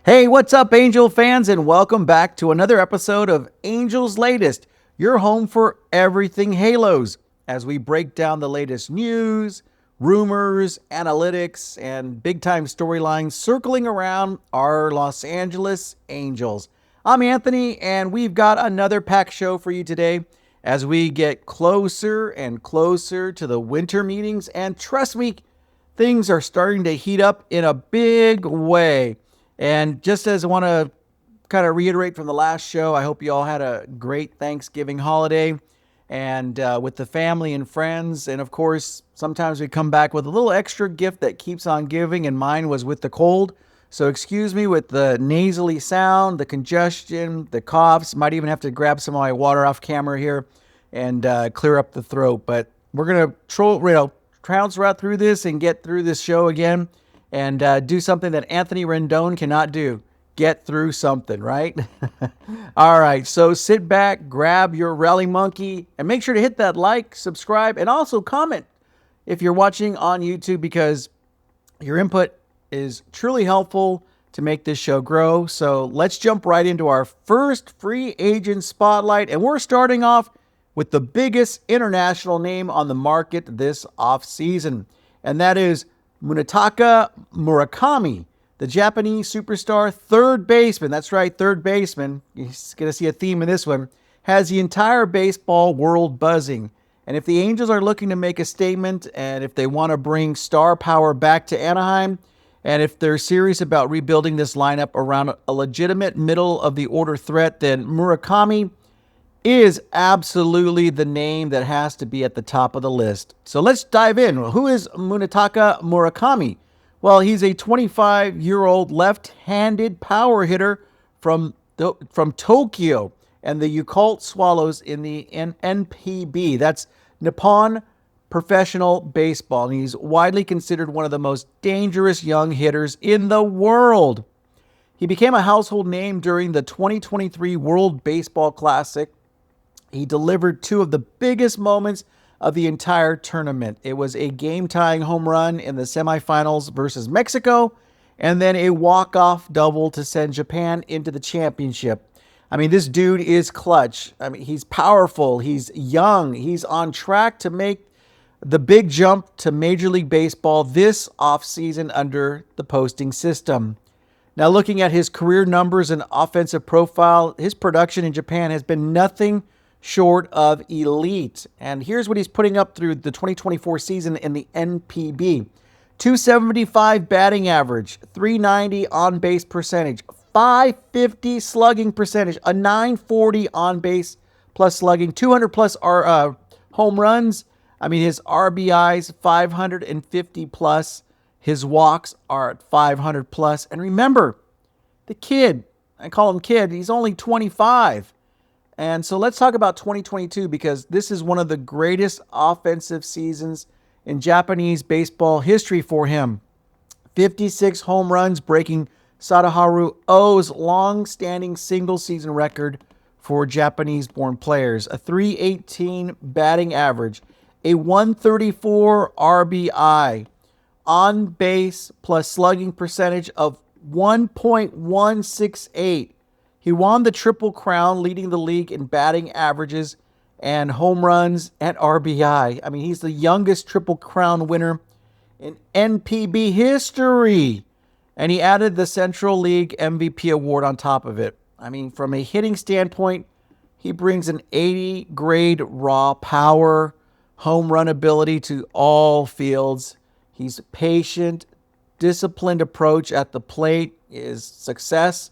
Hey, what's up, Angel fans, and welcome back to another episode of Angel's Latest, your home for everything Halos, as we break down the latest news, rumors, analytics, and big time storylines circling around our Los Angeles Angels. I'm Anthony, and we've got another packed show for you today as we get closer and closer to the winter meetings, and trust me, things are starting to heat up in a big way. And just as I want to kind of reiterate from the last show, I hope you all had a great Thanksgiving holiday and with the family and friends. And of course, sometimes we come back with a little extra gift that keeps on giving, and mine was with the cold. So excuse me with the nasally sound, the congestion, the coughs. Might even have to grab some of my water off camera here and clear up the throat. But we're going to trounce right through this and get through this show again. And do something that Anthony Rendon cannot do. Get through something, right? All right, so sit back, grab your rally monkey, and make sure to hit that like, subscribe, and also comment if you're watching on YouTube, because your input is truly helpful to make this show grow. So let's jump right into our first free agent spotlight, and we're starting off with the biggest international name on the market this offseason, and that is Munetaka Murakami, the Japanese superstar third baseman. That's right, third baseman. You're going to see a theme in this one. Has the entire baseball world buzzing. And if the Angels are looking to make a statement, and if they want to bring star power back to Anaheim, and if they're serious about rebuilding this lineup around a legitimate middle-of-the-order threat, then Murakami is absolutely the name that has to be at the top of the list. So let's dive in. Who is Munetaka Murakami? Well, he's a 25-year-old left-handed power hitter from Tokyo and the Yakult Swallows in the NPB. That's Nippon Professional Baseball. And he's widely considered one of the most dangerous young hitters in the world. He became a household name during the 2023 World Baseball Classic. He delivered two of the biggest moments of the entire tournament. It was a game-tying home run in the semifinals versus Mexico, and then a walk-off double to send Japan into the championship. I mean, this dude is clutch. I mean, he's powerful. He's young. He's on track to make the big jump to Major League Baseball this offseason under the posting system. Now, looking at his career numbers and offensive profile, his production in Japan has been nothing short of elite. And here's what he's putting up through the 2024 season in the NPB. 275 batting average, 390 on-base percentage, 550 slugging percentage, a 940 on-base plus slugging, 200 plus home runs. I mean, his RBIs, 550 plus. His walks are at 500 plus. And remember, the kid, I call him kid, he's only 25. And so let's talk about 2022, because this is one of the greatest offensive seasons in Japanese baseball history for him. 56 home runs, breaking Sadaharu Oh's long-standing single-season record for Japanese-born players. A 318 batting average, a 134 RBI, on-base plus slugging percentage of 1.168. He won the Triple Crown, leading the league in batting averages and home runs and RBI. I mean, he's the youngest Triple Crown winner in NPB history. And he added the Central League MVP award on top of it. I mean, from a hitting standpoint, he brings an 80 grade raw power, home run ability to all fields. He's patient, disciplined approach at the plate is success.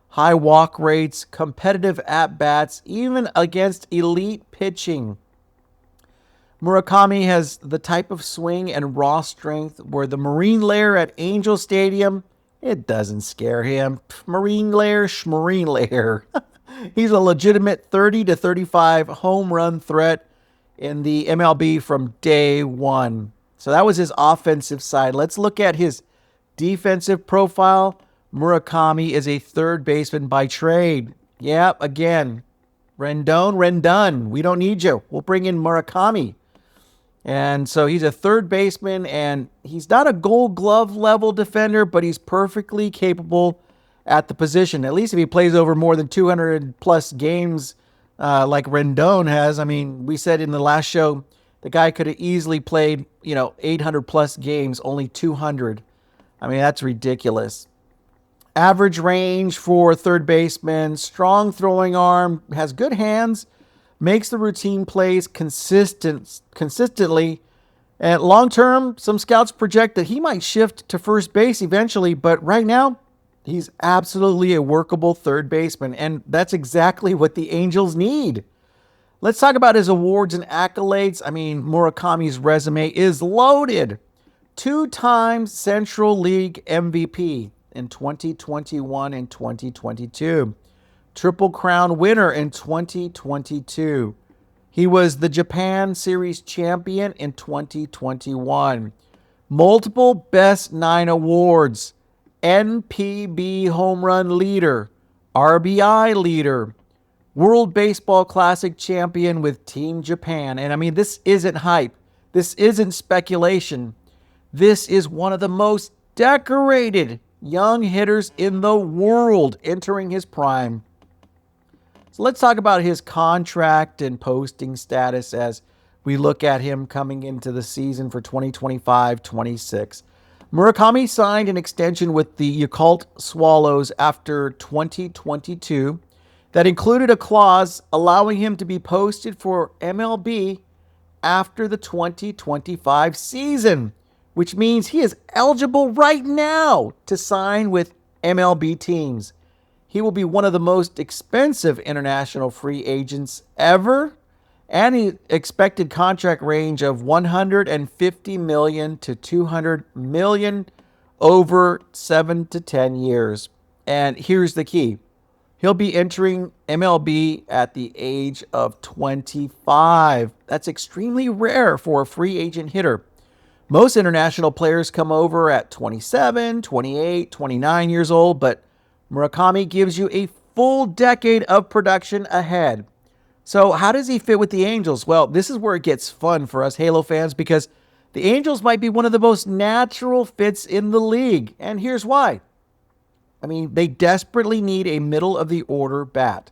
High walk rates, competitive at-bats, even against elite pitching. Murakami has the type of swing and raw strength where the Marine Lair at Angel Stadium, it doesn't scare him. Marine Lair, Schmarine Lair. He's a legitimate 30 to 35 home run threat in the MLB from day one. So that was his offensive side. Let's look at his defensive profile. Murakami is a third baseman by trade. Yep, again, Rendon, we don't need you. We'll bring in Murakami. And so he's a third baseman, and he's not a Gold Glove level defender, but he's perfectly capable at the position. At least if he plays over more than 200 plus games like Rendon has. I mean, we said in the last show, the guy could have easily played, 800 plus games, only 200. I mean, that's ridiculous. Average range for third baseman, strong throwing arm, has good hands, makes the routine plays consistently. And long term, some scouts project that he might shift to first base eventually, but right now, he's absolutely a workable third baseman, and that's exactly what the Angels need. Let's talk about his awards and accolades. I mean, Murakami's resume is loaded. 2-time Central League MVP in 2021 and 2022. Triple Crown winner in 2022. He was the Japan Series champion in 2021. Multiple Best 9 awards. NPB home run leader. RBI leader. World Baseball Classic champion with Team Japan. And I mean, this isn't hype. This isn't speculation. This is one of the most decorated young hitters in the world entering his prime. So let's talk about his contract and posting status as we look at him coming into the season for 2025-26. Murakami signed an extension with the Yakult Swallows after 2022 that included a clause allowing him to be posted for MLB after the 2025 season, which means he is eligible right now to sign with MLB teams. He will be one of the most expensive international free agents ever, and the expected contract range of $150 million to $200 million over 7 to 10 years. And here's the key. He'll be entering MLB at the age of 25. That's extremely rare for a free agent hitter. Most international players come over at 27, 28, 29 years old, but Murakami gives you a full decade of production ahead. So how does he fit with the Angels? Well, this is where it gets fun for us Halo fans because the Angels might be one of the most natural fits in the league. And here's why. I mean, they desperately need a middle-of-the-order bat.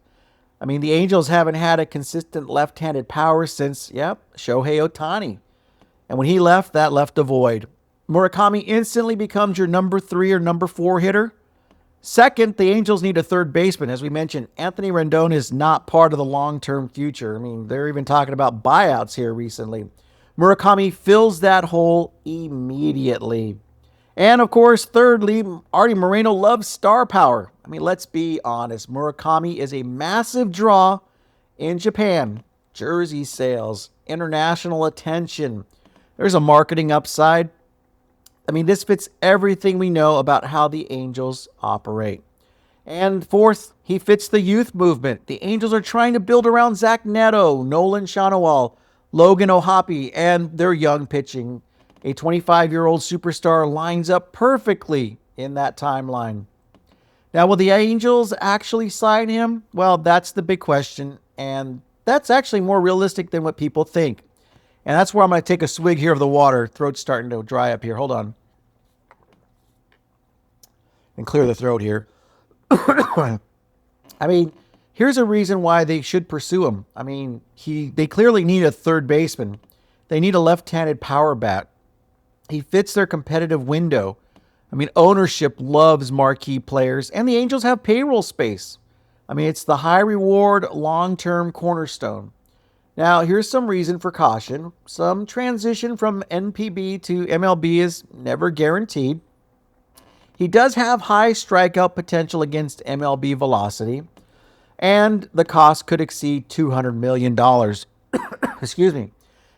I mean, the Angels haven't had a consistent left-handed power since, Shohei Ohtani. And when he left, that left a void. Murakami instantly becomes your number 3 or number 4 hitter. Second, the Angels need a third baseman. As we mentioned, Anthony Rendon is not part of the long-term future. I mean, they're even talking about buyouts here recently. Murakami fills that hole immediately. And of course, thirdly, Artie Moreno loves star power. I mean, let's be honest. Murakami is a massive draw in Japan. Jersey sales, international attention. There's a marketing upside. I mean, this fits everything we know about how the Angels operate. And fourth, he fits the youth movement. The Angels are trying to build around Zach Neto, Nolan Schanuel, Logan O'Hoppe, and their young pitching. A 25-year-old superstar lines up perfectly in that timeline. Now, will the Angels actually sign him? Well, that's the big question, and that's actually more realistic than what people think. And that's where I'm going to take a swig here of the water. Throat's starting to dry up here. Hold on. And clear the throat here. I mean, here's a reason why they should pursue him. I mean, they clearly need a third baseman. They need a left-handed power bat. He fits their competitive window. I mean, ownership loves marquee players, and the Angels have payroll space. I mean, it's the high-reward, long-term cornerstone. Now, here's some reason for caution. Some transition from NPB to MLB is never guaranteed. He does have high strikeout potential against MLB velocity, and the cost could exceed $200 million. Excuse me.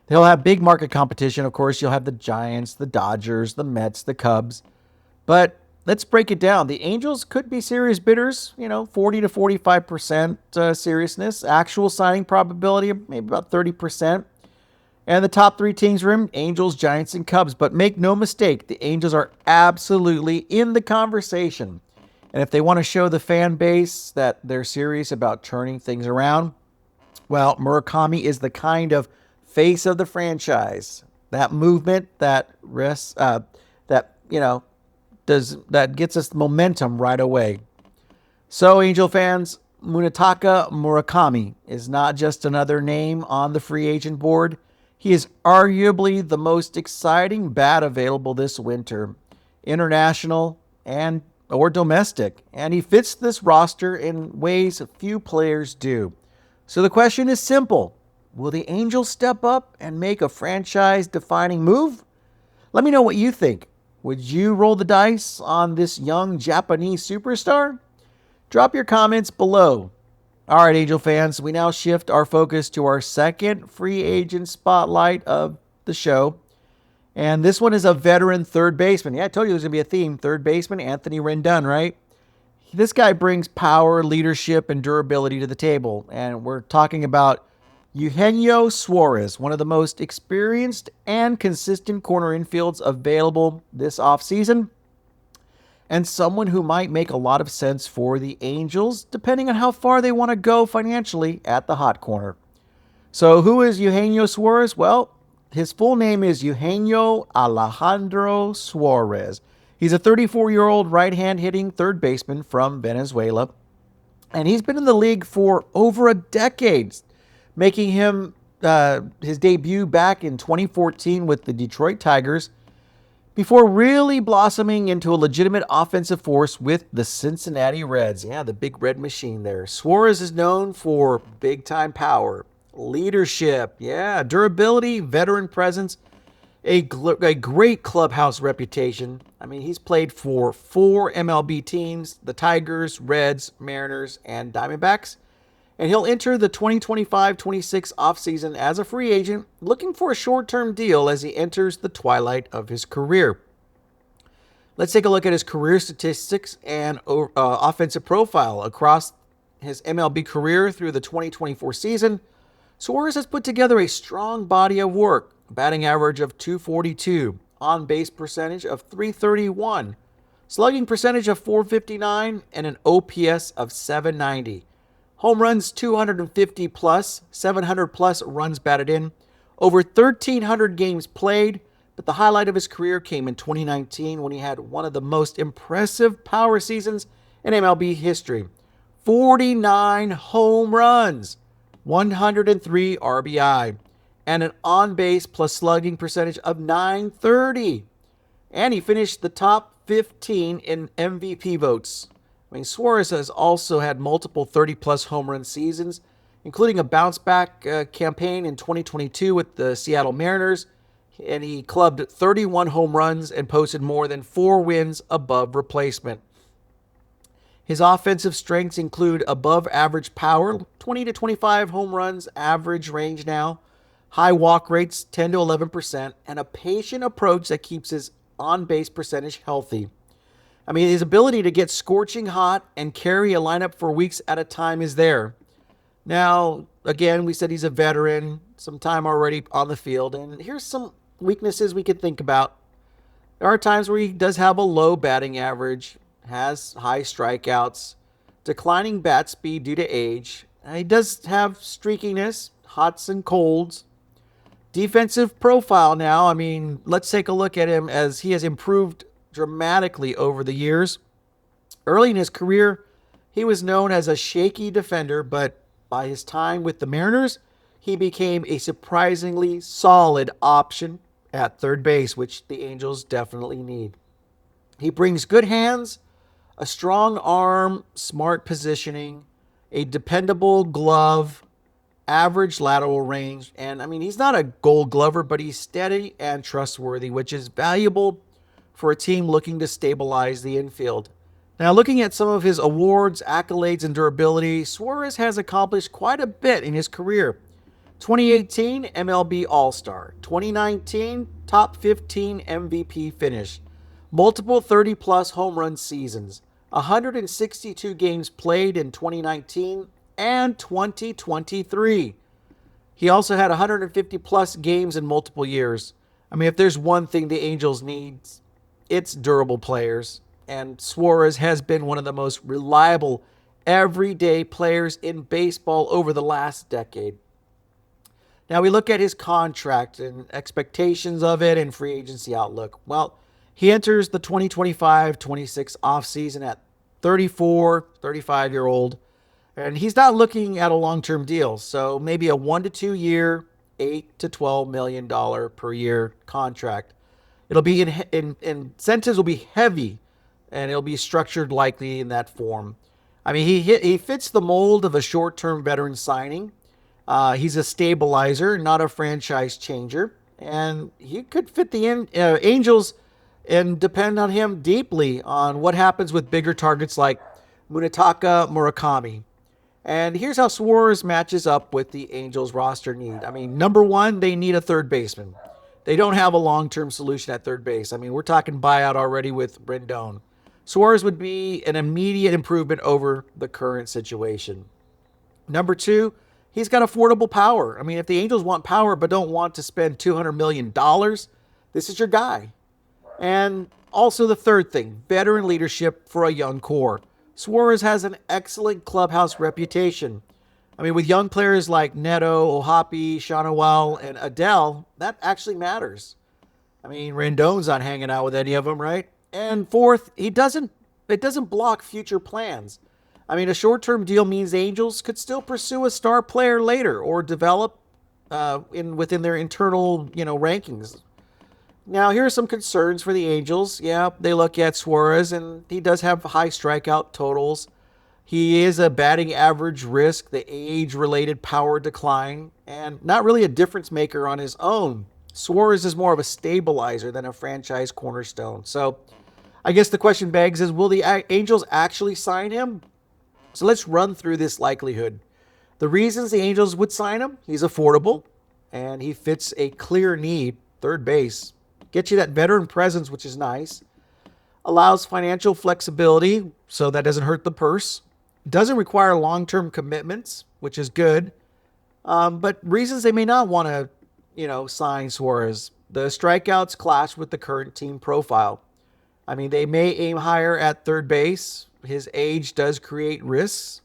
He'll have big market competition. Of course, you'll have the Giants, the Dodgers, the Mets, the Cubs. But let's break it down. The Angels could be serious bidders, 40 to 45% seriousness. Actual signing probability, maybe about 30%. And the top 3 teams are him, Angels, Giants, and Cubs. But make no mistake, the Angels are absolutely in the conversation. And if they want to show the fan base that they're serious about turning things around, well, Murakami is the kind of face of the franchise. That movement that gets us momentum right away. So, Angel fans, Munetaka Murakami is not just another name on the free agent board. He is arguably the most exciting bat available this winter, international and or domestic, and he fits this roster in ways few players do. So the question is simple. Will the Angels step up and make a franchise-defining move? Let me know what you think. Would you roll the dice on this young Japanese superstar? Drop your comments below. All right, Angel fans, we now shift our focus to our second free agent spotlight of the show. And this one is a veteran third baseman. Yeah, I told you there's going to be a theme. Third baseman, Anthony Rendon, right? This guy brings power, leadership, and durability to the table. And we're talking about Eugenio Suarez, one of the most experienced and consistent corner infields available this offseason, and someone who might make a lot of sense for the Angels, depending on how far they want to go financially at the hot corner. So who is Eugenio Suarez? Well, his full name is Eugenio Alejandro Suarez. He's a 34-year-old right-hand hitting third baseman from Venezuela, and he's been in the league for over a decade, making him his debut back in 2014 with the Detroit Tigers, before really blossoming into a legitimate offensive force with the Cincinnati Reds. Yeah, the big red machine there. Suarez is known for big-time power, leadership, durability, veteran presence, a great clubhouse reputation. I mean, he's played for 4 MLB teams, the Tigers, Reds, Mariners, and Diamondbacks. And he'll enter the 2025-26 offseason as a free agent, looking for a short-term deal as he enters the twilight of his career. Let's take a look at his career statistics and offensive profile. Across his MLB career through the 2024 season, Suarez has put together a strong body of work, a batting average of .242, on-base percentage of .331, slugging percentage of .459, and an OPS of .790. Home runs 250 plus, 700 plus runs batted in, over 1,300 games played, but the highlight of his career came in 2019 when he had one of the most impressive power seasons in MLB history. 49 home runs, 103 RBI, and an on-base plus slugging percentage of .930. And he finished the top 15 in MVP votes. I mean, Suarez has also had multiple 30-plus home run seasons, including a bounce-back campaign in 2022 with the Seattle Mariners, and he clubbed 31 home runs and posted more than 4 wins above replacement. His offensive strengths include above-average power, 20 to 25 home runs average range now, high walk rates, 10 to 11%, and a patient approach that keeps his on-base percentage healthy. I mean, his ability to get scorching hot and carry a lineup for weeks at a time is there. Now, again, we said he's a veteran, some time already on the field, and here's some weaknesses we could think about. There are times where he does have a low batting average, has high strikeouts, declining bat speed due to age. He does have streakiness, hots and colds. Defensive profile now, I mean, let's take a look at him as he has improved dramatically over the years. Early in his career, he was known as a shaky defender, but by his time with the Mariners, he became a surprisingly solid option at third base, which the Angels definitely need. He brings good hands, a strong arm, smart positioning, a dependable glove, average lateral range, and I mean, he's not a gold glover, but he's steady and trustworthy, which is valuable for a team looking to stabilize the infield. Now, looking at some of his awards, accolades, and durability, Suarez has accomplished quite a bit in his career. 2018 MLB All-Star, 2019 Top 15 MVP finish, multiple 30-plus home run seasons, 162 games played in 2019 and 2023. He also had 150-plus games in multiple years. I mean, if there's one thing the Angels need, it's durable players, and Suarez has been one of the most reliable everyday players in baseball over the last decade. Now we look at his contract and expectations of it and free agency outlook. Well, he enters the 2025-26 offseason at 34, 35-year-old. And he's not looking at a long-term deal. So maybe a 1 to 2 year, $8 to $12 million per year contract. It'll be incentives will be heavy, and it'll be structured likely in that form. I mean, he fits the mold of a short-term veteran signing. He's a stabilizer, not a franchise changer, and he could fit the Angels and depend on him deeply on what happens with bigger targets like Munetaka Murakami. And here's how Suarez matches up with the Angels roster need. I mean, number one, they need a third baseman. They don't have a long-term solution at third base. I mean, we're talking buyout already with Rendon. Suarez would be an immediate improvement over the current situation. Number two, he's got affordable power. I mean, if the Angels want power but don't want to spend $200 million, this is your guy. And also the third thing, veteran leadership for a young core. Suarez has an excellent clubhouse reputation. I mean, with young players like Neto, Ohapi, Shawnowell, and Adele, that actually matters. I mean, Rendon's not hanging out with any of them, right? And fourth, it doesn't block future plans. I mean, a short-term deal means the Angels could still pursue a star player later or develop within their internal, rankings. Now, here are some concerns for the Angels. Yeah, they look at Suarez, and he does have high strikeout totals. He is a batting average risk, the age-related power decline, and not really a difference maker on his own. Suarez is more of a stabilizer than a franchise cornerstone. So I guess the question begs is, will the Angels actually sign him? So let's run through this likelihood. The reasons the Angels would sign him: he's affordable, and he fits a clear need, third base. Gets you that veteran presence, which is nice. Allows financial flexibility, so that doesn't hurt the purse. Doesn't require long-term commitments, which is good. But reasons they may not want to, sign Suarez. The strikeouts clash with the current team profile. I mean, they may aim higher at third base. His age does create risks.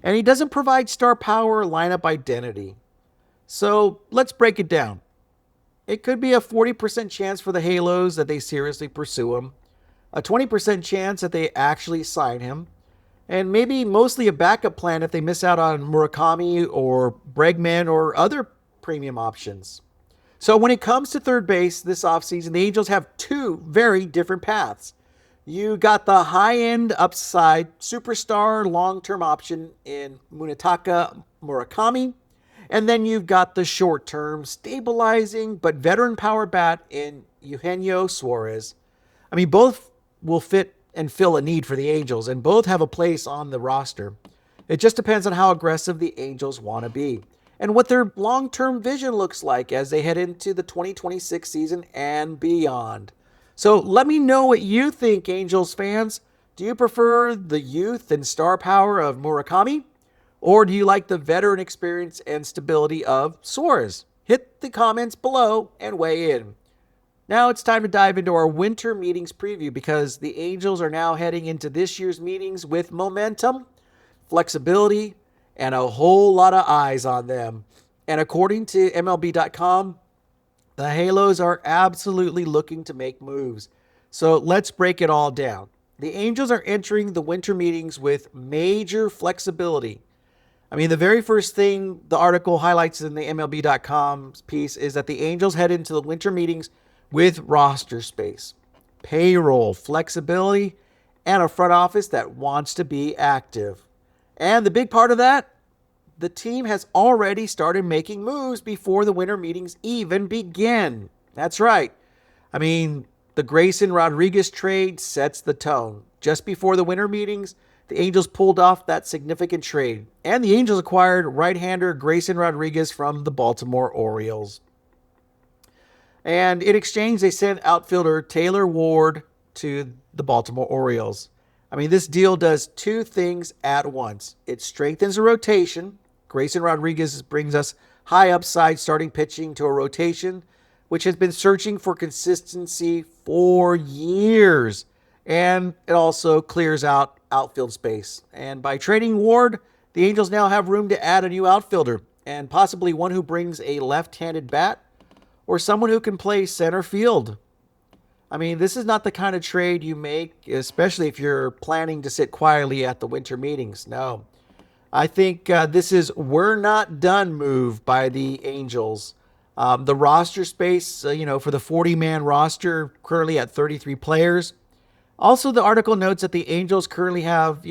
And he doesn't provide star power or lineup identity. So let's break it down. It could be a 40% chance for the Halos that they seriously pursue him, a 20% chance that they actually sign him, and maybe mostly a backup plan if they miss out on Murakami or Bregman or other premium options. So when it comes to third base this offseason, the Angels have two very different paths. You got the high-end upside superstar long-term option in Munetaka Murakami, and then you've got the short-term stabilizing but veteran power bat in Eugenio Suarez. I mean, both will fit and fill a need for the Angels, and both have a place on the roster. It just depends on how aggressive the Angels want to be and what their long-term vision looks like as they head into the 2026 season and beyond. So let me know what you think, Angels fans. Do you prefer the youth and star power of Murakami? Or do you like the veteran experience and stability of Suarez? Hit the comments below and weigh in. Now it's time to dive into our winter meetings preview, because the Angels are now heading into this year's meetings with momentum, flexibility, and a whole lot of eyes on them. And according to MLB.com, the Halos are absolutely looking to make moves. So let's break it all down. The Angels are entering the winter meetings with major flexibility. I mean, the very first thing the article highlights in the MLB.com piece is that the Angels head into the winter meetings with roster space, payroll, flexibility, and a front office that wants to be active. And the big part of that, the team has already started making moves before the winter meetings even begin. That's right. I mean, the Grayson Rodriguez trade sets the tone. Just before the winter meetings, the Angels pulled off that significant trade, and the Angels acquired right-hander Grayson Rodriguez from the Baltimore Orioles. And in exchange, they sent outfielder Taylor Ward to the Baltimore Orioles. I mean, this deal does two things at once. It strengthens a rotation. Grayson Rodriguez brings us high upside starting pitching to a rotation which has been searching for consistency for years. And it also clears out outfield space. And by trading Ward, the Angels now have room to add a new outfielder, and possibly one who brings a left-handed bat or someone who can play center field. I mean, this is not the kind of trade you make, especially if you're planning to sit quietly at the winter meetings. No. I think this is we're not done move by the Angels. The roster space, for the 40-man roster, currently at 33 players. Also, the article notes that the Angels currently have,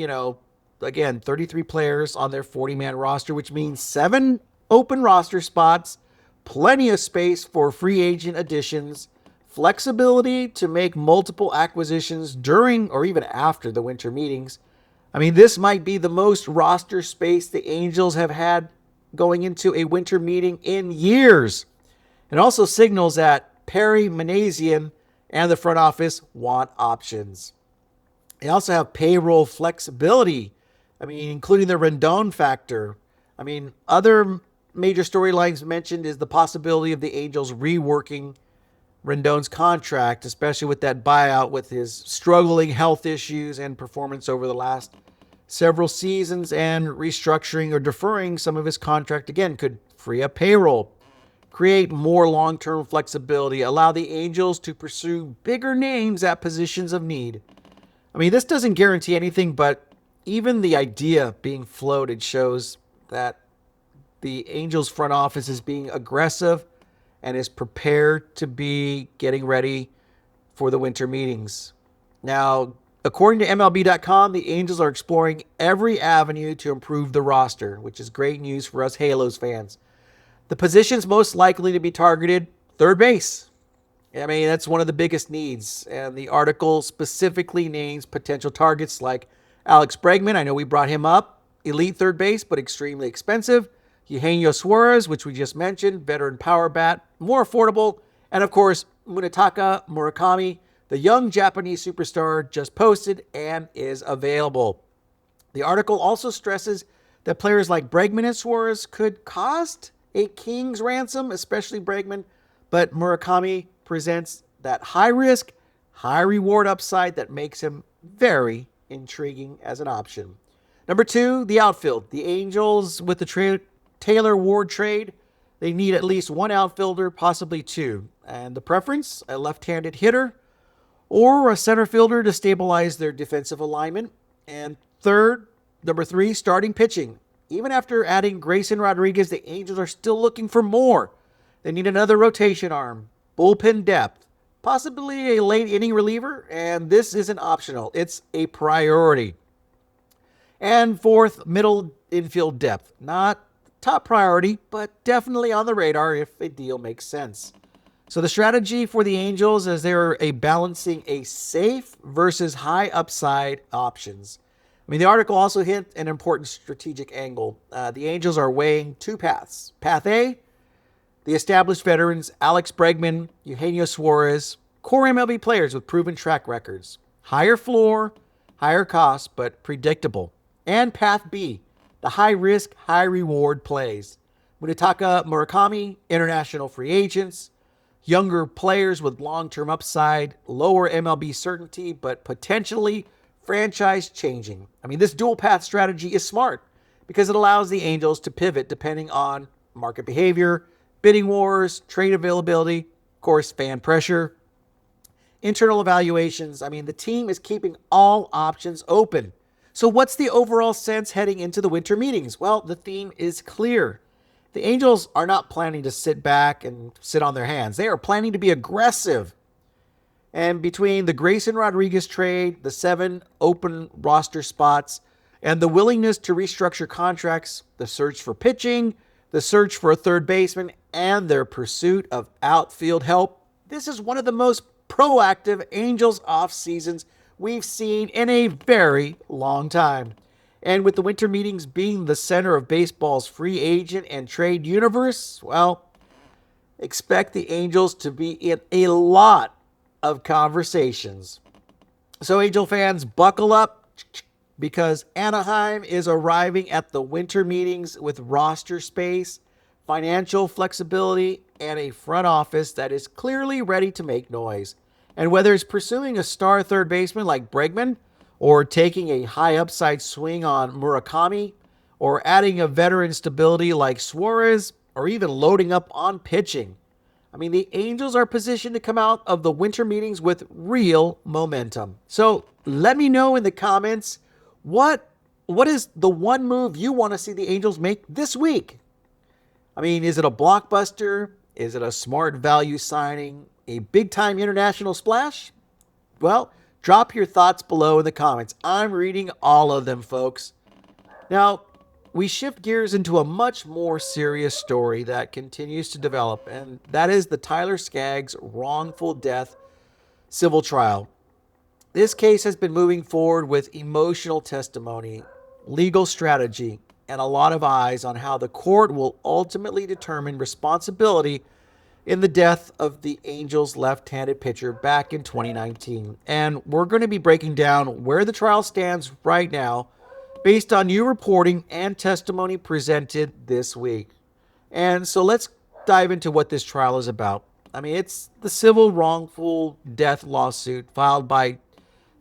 again, 33 players on their 40-man roster, which means 7 open roster spots, plenty of space for free agent additions, flexibility to make multiple acquisitions during or even after the winter meetings. I mean, this might be the most roster space the Angels have had going into a winter meeting in years. It also signals that Perry Manassian and the front office want options. They also have payroll flexibility. I mean, including the Rendon factor. I mean, other major storylines mentioned is the possibility of the Angels reworking Rendon's contract, especially with that buyout with his struggling health issues and performance over the last several seasons, and restructuring or deferring some of his contract again could free up payroll, create more long-term flexibility, allow the Angels to pursue bigger names at positions of need. I mean, this doesn't guarantee anything, but even the idea being floated shows that the Angels front office is being aggressive and is prepared to be getting ready for the winter meetings. Now, according to MLB.com, the Angels are exploring every avenue to improve the roster, which is great news for us Halos fans. The positions most likely to be targeted, third base. I mean, that's one of the biggest needs. And the article specifically names potential targets like Alex Bregman. I know we brought him up. Elite third base, but extremely expensive. Eugenio Suarez, which we just mentioned, veteran power bat, more affordable. And of course, Munetaka Murakami, the young Japanese superstar, just posted and is available. The article also stresses that players like Bregman and Suarez could cost a king's ransom, especially Bregman, but Murakami presents that high risk, high reward upside that makes him very intriguing as an option. Number 2, the outfield. The Angels, with the Taylor Ward trade, they need at least one outfielder, possibly 2. And the preference, a left-handed hitter or a center fielder to stabilize their defensive alignment. And number 3, starting pitching. Even after adding Grayson Rodriguez, the Angels are still looking for more. They need another rotation arm, bullpen depth, possibly a late inning reliever, and this isn't optional. It's a priority. And 4th, middle infield depth. Not top priority, but definitely on the radar if a deal makes sense. So the strategy for the Angels is they're balancing a safe versus high upside options. I mean, the article also hit an important strategic angle. The Angels are weighing 2 paths. Path A, the established veterans Alex Bregman, Eugenio Suarez, core MLB players with proven track records. Higher floor, higher cost, but predictable. And Path B, the high-risk, high-reward plays. Munetaka Murakami, international free agents, younger players with long-term upside, lower MLB certainty, but potentially franchise-changing. I mean, this dual-path strategy is smart because it allows the Angels to pivot depending on market behavior, bidding wars, trade availability, of course, fan pressure, internal evaluations. I mean, the team is keeping all options open. So what's the overall sense heading into the winter meetings? Well, the theme is clear. The Angels are not planning to sit back and sit on their hands. They are planning to be aggressive. And between the Grayson Rodriguez trade, the 7 open roster spots, and the willingness to restructure contracts, the search for pitching, the search for a third baseman, and their pursuit of outfield help, this is one of the most proactive Angels off-seasons we've seen in a very long time. And with the winter meetings being the center of baseball's free agent and trade universe, well, expect the Angels to be in a lot of conversations. So Angel fans, buckle up because Anaheim is arriving at the winter meetings with roster space, financial flexibility, and a front office that is clearly ready to make noise. And whether it's pursuing a star third baseman like Bregman, or taking a high upside swing on Murakami, or adding a veteran stability like Suarez, or even loading up on pitching, I mean, the Angels are positioned to come out of the winter meetings with real momentum. So let me know in the comments what is the one move you want to see the Angels make this week? I mean, is it a blockbuster? Is it a smart value signing? A big-time international splash? Well, drop your thoughts below in the comments. I'm reading all of them, folks. Now, we shift gears into a much more serious story that continues to develop, and that is the Tyler Skaggs wrongful death civil trial. This case has been moving forward with emotional testimony, legal strategy, and a lot of eyes on how the court will ultimately determine responsibility in the death of the Angels' left-handed pitcher back in 2019. And we're going to be breaking down where the trial stands right now based on new reporting and testimony presented this week. And so let's dive into what this trial is about. I mean, it's the civil wrongful death lawsuit filed by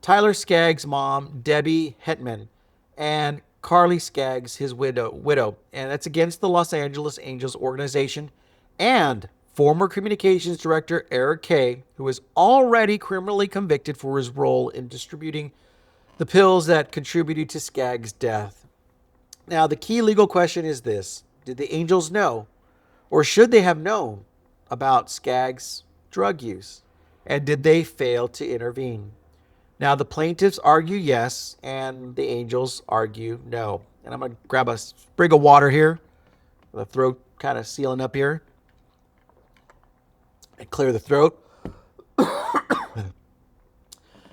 Tyler Skaggs' mom, Debbie Hetman, and Carly Skaggs, his widow. And that's against the Los Angeles Angels organization and former communications director Eric Kay, who is already criminally convicted for his role in distributing the pills that contributed to Skaggs' death. Now, the key legal question is this: did the Angels know, or should they have known, about Skaggs' drug use? And did they fail to intervene? Now, the plaintiffs argue yes, and the Angels argue no. And I'm going to grab a sprig of water here. The throat kind of sealing up here. And clear the throat.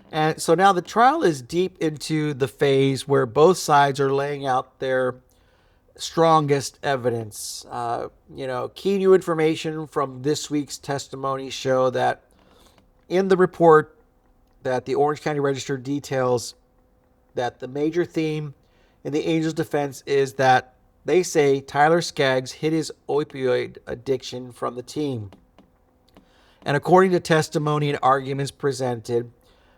And so now the trial is deep into the phase where both sides are laying out their strongest evidence. Key new information from this week's testimony show that in the report that the Orange County Register details that the major theme in the Angels' defense is that they say Tyler Skaggs hid his opioid addiction from the team. And according to testimony and arguments presented,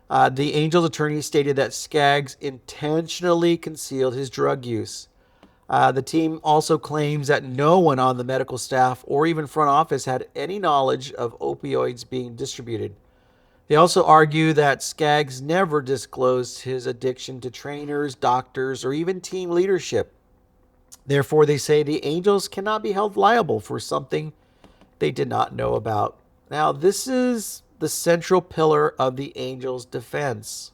the Angels' attorney stated that Skaggs intentionally concealed his drug use. The team also claims that no one on the medical staff or even front office had any knowledge of opioids being distributed. They also argue that Skaggs never disclosed his addiction to trainers, doctors, or even team leadership. Therefore, they say the Angels cannot be held liable for something they did not know about. Now, this is the central pillar of the Angels' defense.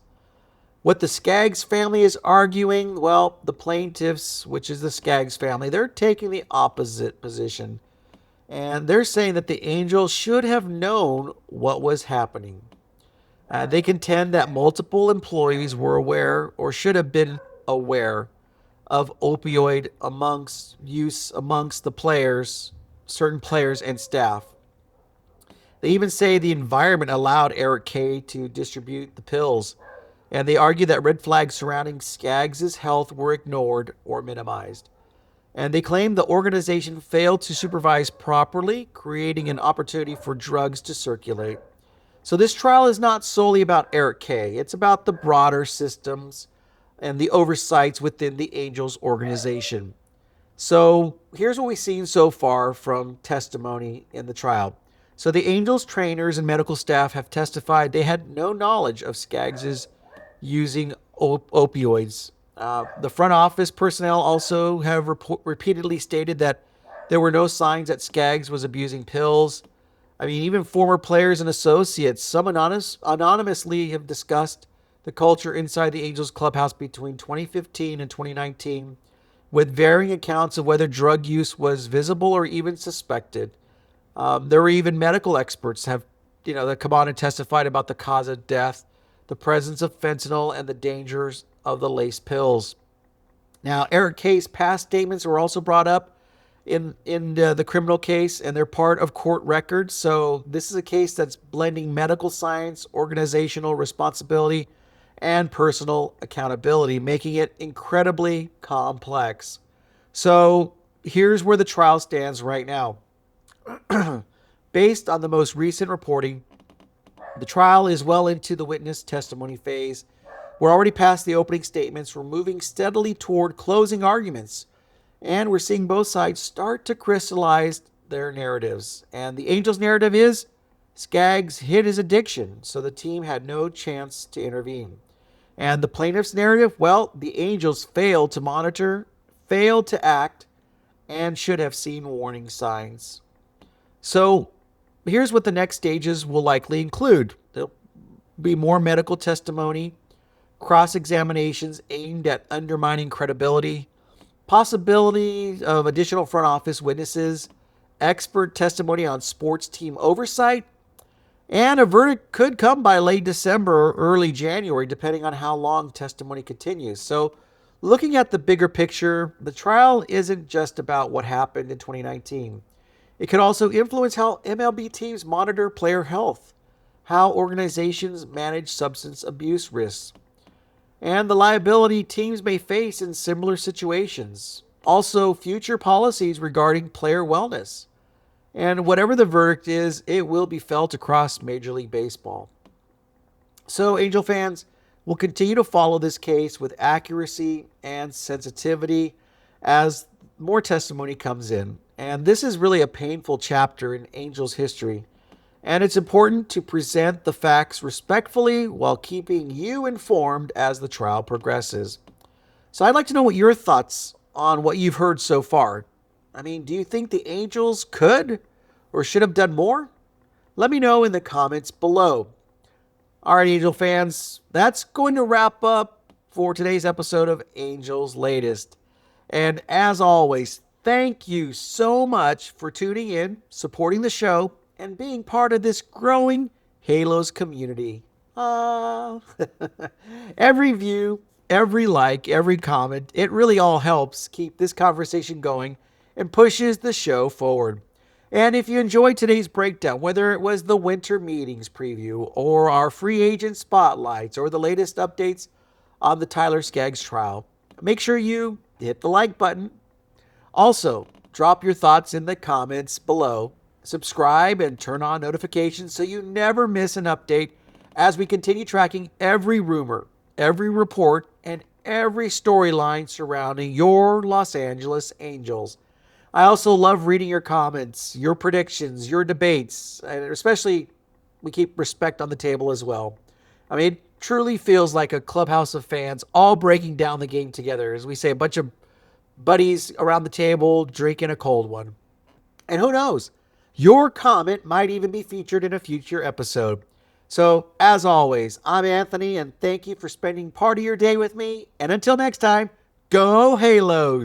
What the Skaggs family is arguing, well, the plaintiffs, which is the Skaggs family, they're taking the opposite position. And they're saying that the Angels should have known what was happening. They contend that multiple employees were aware or should have been aware of opioid use amongst the players, certain players and staff. They even say the environment allowed Eric Kay to distribute the pills, and they argue that red flags surrounding Skaggs' health were ignored or minimized. And they claim the organization failed to supervise properly, creating an opportunity for drugs to circulate. So this trial is not solely about Eric Kay. It's about the broader systems and the oversights within the Angels organization. So here's what we've seen so far from testimony in the trial. So the Angels trainers and medical staff have testified they had no knowledge of Skaggs' using opioids. The front office personnel also have repeatedly stated that there were no signs that Skaggs was abusing pills. I mean, even former players and associates, some anonymously have discussed the culture inside the Angels clubhouse between 2015 and 2019, with varying accounts of whether drug use was visible or even suspected. There were even medical experts that come on and testified about the cause of death, the presence of fentanyl, and the dangers of the laced pills. Now, Eric Kay's past statements were also brought up in the criminal case, and they're part of court records. So this is a case that's blending medical science, organizational responsibility, and personal accountability, making it incredibly complex. So here's where the trial stands right now. Based on the most recent reporting, the trial is well into the witness testimony phase. We're already past the opening statements. We're moving steadily toward closing arguments. And we're seeing both sides start to crystallize their narratives. And the Angels' narrative is Skaggs hid his addiction, so the team had no chance to intervene. And the plaintiff's narrative, well, the Angels failed to monitor, failed to act, and should have seen warning signs. So here's what the next stages will likely include. There'll be more medical testimony, cross-examinations aimed at undermining credibility, possibility of additional front office witnesses, expert testimony on sports team oversight, and a verdict could come by late December or early January, depending on how long testimony continues. So, looking at the bigger picture, the trial isn't just about what happened in 2019. It could also influence how MLB teams monitor player health, how organizations manage substance abuse risks, and the liability teams may face in similar situations. Also, future policies regarding player wellness. And whatever the verdict is, it will be felt across Major League Baseball. So, Angel fans, we'll continue to follow this case with accuracy and sensitivity as more testimony comes in. And this is really a painful chapter in Angels history. And it's important to present the facts respectfully while keeping you informed as the trial progresses. So I'd like to know what your thoughts on what you've heard so far. I mean, do you think the Angels could or should have done more? Let me know in the comments below. All right, Angel fans, that's going to wrap up for today's episode of Angels Latest. And as always, thank you so much for tuning in, supporting the show, and being part of this growing Halos community. Every view, every like, every comment, it really all helps keep this conversation going and pushes the show forward. And if you enjoyed today's breakdown, whether it was the winter meetings preview or our free agent spotlights or the latest updates on the Tyler Skaggs trial, make sure you hit the like button. Also, drop your thoughts in the comments below. Subscribe and turn on notifications so you never miss an update as we continue tracking every rumor, every report, and every storyline surrounding your Los Angeles Angels. I also love reading your comments, your predictions, your debates, and especially we keep respect on the table as well. I mean, it truly feels like a clubhouse of fans all breaking down the game together. As we say, a bunch of buddies around the table drinking a cold one. And who knows, your comment might even be featured in a future episode. So, as always, I'm Anthony, and thank you for spending part of your day with me. And until next time, go Halos!